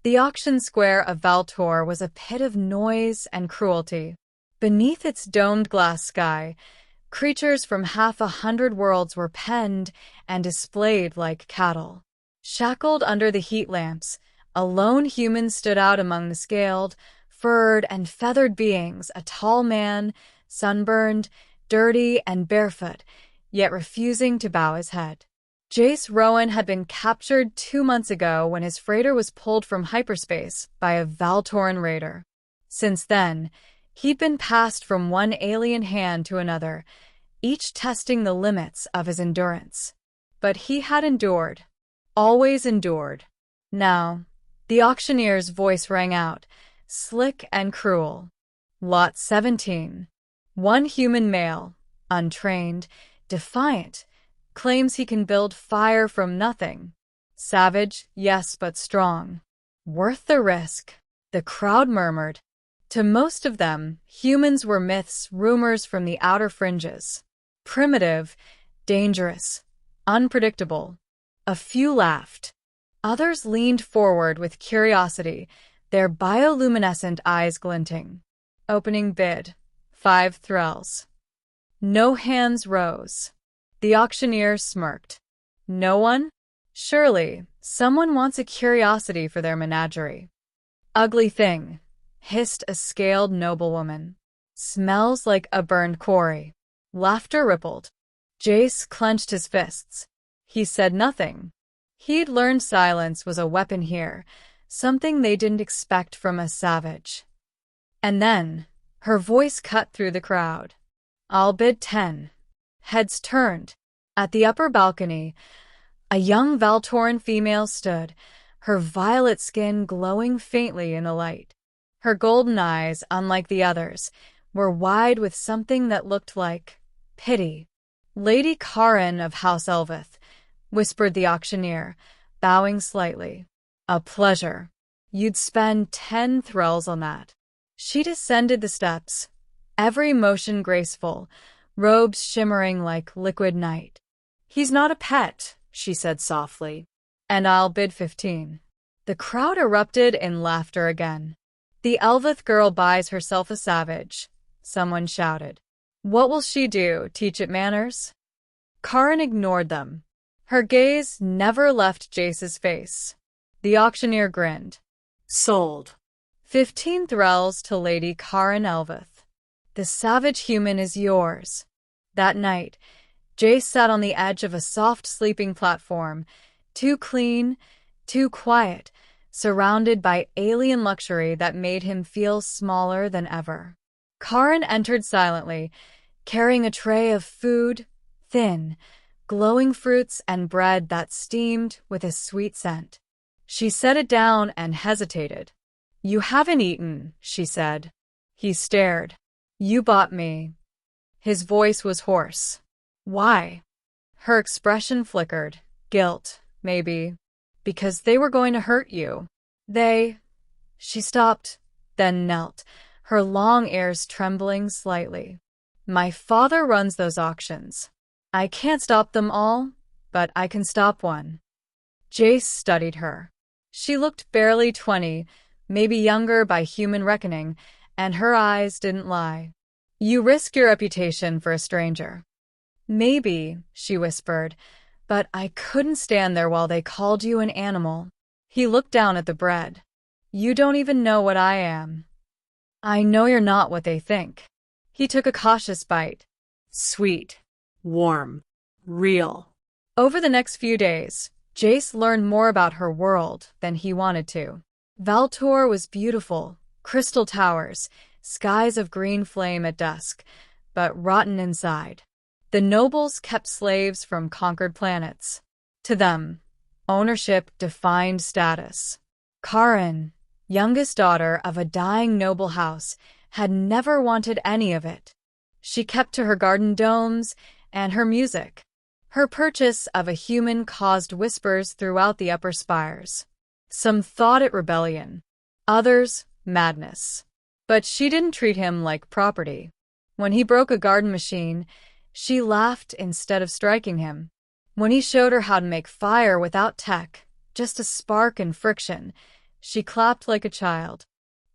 The auction square of Valour was a pit of noise and cruelty. Beneath its domed glass sky, creatures from 100 worlds were penned and displayed like cattle. Shackled under the heat lamps, a lone human stood out among the scaled, furred, and feathered beings, a tall man, sunburned, dirty, and barefoot, yet refusing to bow his head. Jace Rowan had been captured 2 months ago when his freighter was pulled from hyperspace by a Valtoran raider. Since then, he'd been passed from one alien hand to another, each testing the limits of his endurance. But he had endured. Always endured. Now, the auctioneer's voice rang out, slick and cruel. Lot 17. One human male, untrained, defiant, claims he can build fire from nothing. Savage, yes, but strong. Worth the risk, the crowd murmured. To most of them, humans were myths, rumors from the outer fringes. Primitive, dangerous, unpredictable. A few laughed. Others leaned forward with curiosity, their bioluminescent eyes glinting. Opening bid, 5 thrells. No hands rose. The auctioneer smirked. No one? Surely, someone wants a curiosity for their menagerie. Ugly thing, hissed a scaled noblewoman. Smells like a burned quarry. Laughter rippled. Jace clenched his fists. He said nothing. He'd learned silence was a weapon here, something they didn't expect from a savage. And then, her voice cut through the crowd. I'll bid 10. Heads turned. At the upper balcony, a young Valtoran female stood, her violet skin glowing faintly in the light. Her golden eyes, unlike the others, were wide with something that looked like pity. Lady Karin of House Elvith, whispered the auctioneer, bowing slightly. A pleasure. You'd spend 10 thrells on that. She descended the steps, every motion graceful, robes shimmering like liquid night. He's not a pet, she said softly. And I'll bid 15. The crowd erupted in laughter again. The Elvith girl buys herself a savage, someone shouted. What will she do, teach it manners? Karin ignored them. Her gaze never left Jace's face. The auctioneer grinned. Sold. 15 thrells to Lady Karin Elvith. The savage human is yours. That night, Jace sat on the edge of a soft sleeping platform, too clean, too quiet, surrounded by alien luxury that made him feel smaller than ever. Karin entered silently, carrying a tray of food, thin, glowing fruits and bread that steamed with a sweet scent. She set it down and hesitated. You haven't eaten, she said. He stared. You bought me. His voice was hoarse. Why? Her expression flickered. Guilt, maybe. Because they were going to hurt you. She stopped, then knelt, her long ears trembling slightly. My father runs those auctions. I can't stop them all, but I can stop one. Jace studied her. She looked barely 20, maybe younger by human reckoning, and her eyes didn't lie. You risk your reputation for a stranger. Maybe, she whispered, but I couldn't stand there while they called you an animal. He looked down at the bread. You don't even know what I am. I know you're not what they think. He took a cautious bite. Sweet, warm, real. Over the next few days, Jace learned more about her world than he wanted to. Valour was beautiful, crystal towers, skies of green flame at dusk, but rotten inside. The nobles kept slaves from conquered planets. To them, ownership defined status. Karin, youngest daughter of a dying noble house, had never wanted any of it. She kept to her garden domes and her music. Her purchase of a human caused whispers throughout the upper spires. Some thought it rebellion, others madness. But she didn't treat him like property. When he broke a garden machine, she laughed instead of striking him. When he showed her how to make fire without tech, just a spark and friction, She clapped like a child.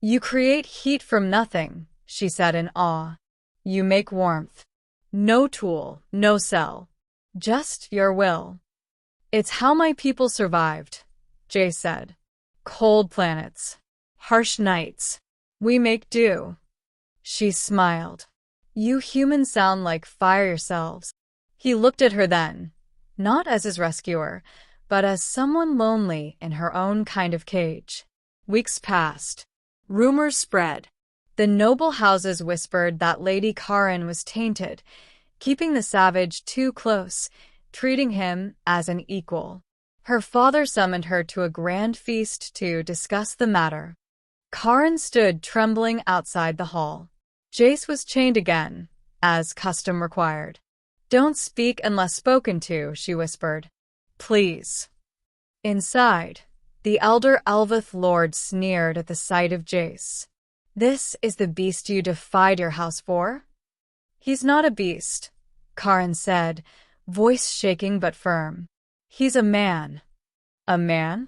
You create heat from nothing, she said in awe. You make warmth. No tool, no cell. Just your will. It's how my people survived, Jace said. Cold planets. Harsh nights. We make do. She smiled. You humans sound like fire yourselves. He looked at her then, not as his rescuer, but as someone lonely in her own kind of cage. Weeks passed. Rumors spread. The noble houses whispered that Lady Karin was tainted, keeping the savage too close, treating him as an equal. Her father summoned her to a grand feast to discuss the matter. Karin stood trembling outside the hall. Jace was chained again, as custom required. Don't speak unless spoken to, she whispered. Please. Inside, the elder Elvith Lord sneered at the sight of Jace. This is the beast you defied your house for? He's not a beast, Karin said, voice shaking but firm. He's a man. A man?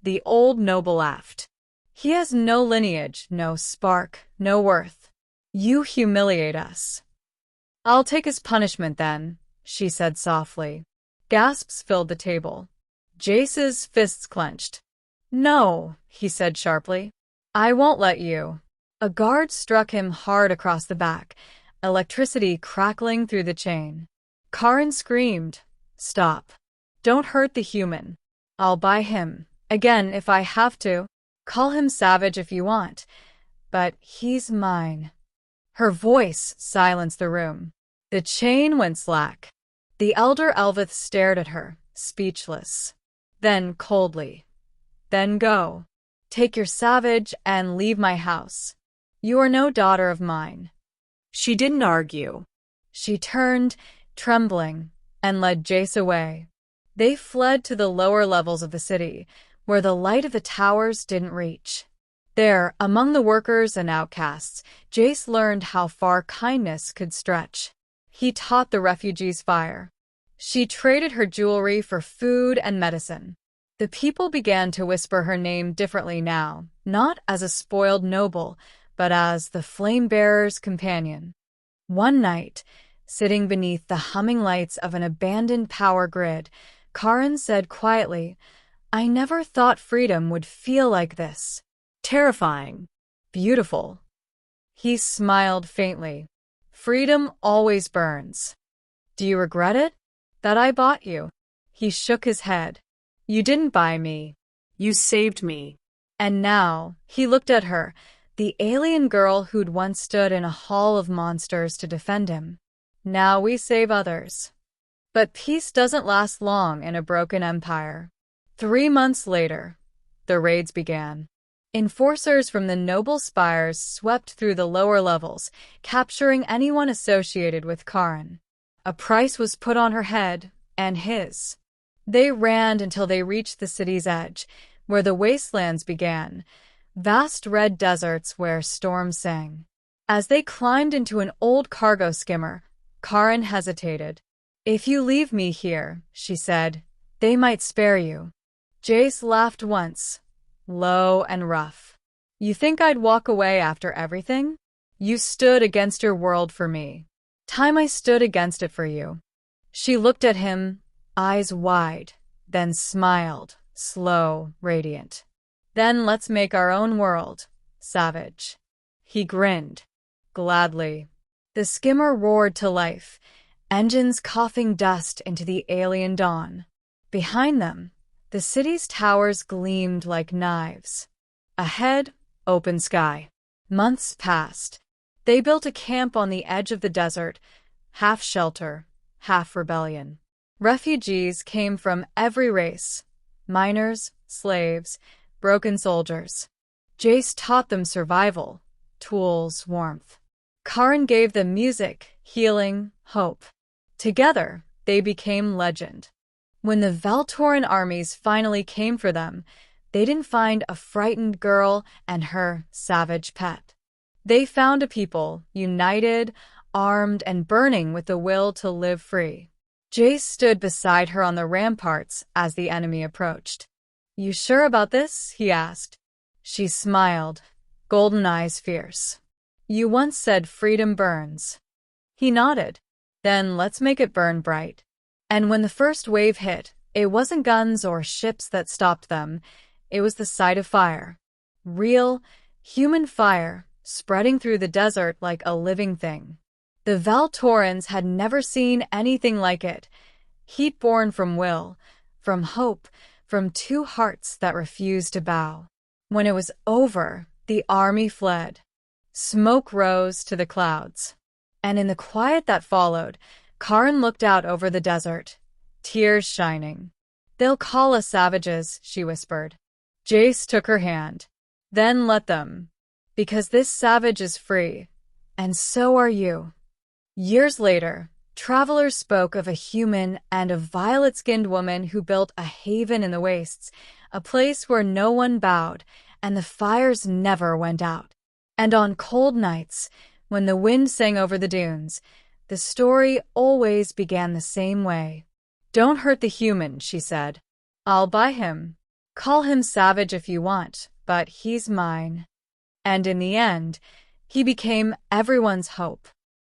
The old noble laughed. He has no lineage, no spark, no worth. You humiliate us. I'll take his punishment then, she said softly. Gasps filled the table. Jace's fists clenched. No, he said sharply. I won't let you. A guard struck him hard across the back, electricity crackling through the chain. Karin screamed. Stop. Don't hurt the human. I'll buy him. Again if I have to. Call him savage if you want. But he's mine. Her voice silenced the room. The chain went slack. The elder Elvith stared at her, speechless. Then coldly. Then go. Take your savage and leave my house. You are no daughter of mine. She didn't argue. She turned, trembling, and led Jace away. They fled to the lower levels of the city, where the light of the towers didn't reach. There, among the workers and outcasts, Jace learned how far kindness could stretch. He taught the refugees fire. She traded her jewelry for food and medicine. The people began to whisper her name differently now, not as a spoiled noble, but as the flame-bearer's companion. One night, sitting beneath the humming lights of an abandoned power grid, Karin said quietly, I never thought freedom would feel like this. Terrifying. Beautiful. He smiled faintly. Freedom always burns. Do you regret it? That I bought you? He shook his head. You didn't buy me. You saved me. And now, he looked at her, the alien girl who'd once stood in a hall of monsters to defend him. Now we save others. But peace doesn't last long in a broken empire. 3 months later, the raids began. Enforcers from the noble spires swept through the lower levels, capturing anyone associated with Karin. A price was put on her head, and his. They ran until they reached the city's edge, where the wastelands began, vast red deserts where storms sang. As they climbed into an old cargo skimmer, Karin hesitated. If you leave me here, she said, they might spare you. Jace laughed once, low and rough. You think I'd walk away after everything? You stood against your world for me. Time I stood against it for you. She looked at him, eyes wide, then smiled, slow, radiant. Then let's make our own world, savage. He grinned. Gladly. The skimmer roared to life, engines coughing dust into the alien dawn. Behind them, the city's towers gleamed like knives. Ahead, open sky. Months passed. They built a camp on the edge of the desert, half shelter, half rebellion. Refugees came from every race, miners, slaves, broken soldiers. Jace taught them survival, tools, warmth. Karin gave them music, healing, hope. Together, they became legend. When the Valtoran armies finally came for them, they didn't find a frightened girl and her savage pet. They found a people, united, armed, and burning with the will to live free. Jace stood beside her on the ramparts as the enemy approached. You sure about this? He asked. She smiled, golden eyes fierce. You once said freedom burns. He nodded. Then let's make it burn bright. And when the first wave hit, it wasn't guns or ships that stopped them. It was the sight of fire. Real, human fire, spreading through the desert like a living thing. The Valtorans had never seen anything like it. Heat born from will, from hope, from two hearts that refused to bow. When it was over, the army fled. Smoke rose to the clouds. And in the quiet that followed, Karin looked out over the desert, tears shining. They'll call us savages, she whispered. Jace took her hand. Then let them. Because this savage is free, and so are you. Years later, travelers spoke of a human and a violet-skinned woman who built a haven in the wastes, a place where no one bowed, and the fires never went out. And on cold nights, when the wind sang over the dunes, the story always began the same way. Don't hurt the human, she said. I'll buy him. Call him savage if you want, but he's mine. And in the end, he became everyone's hope.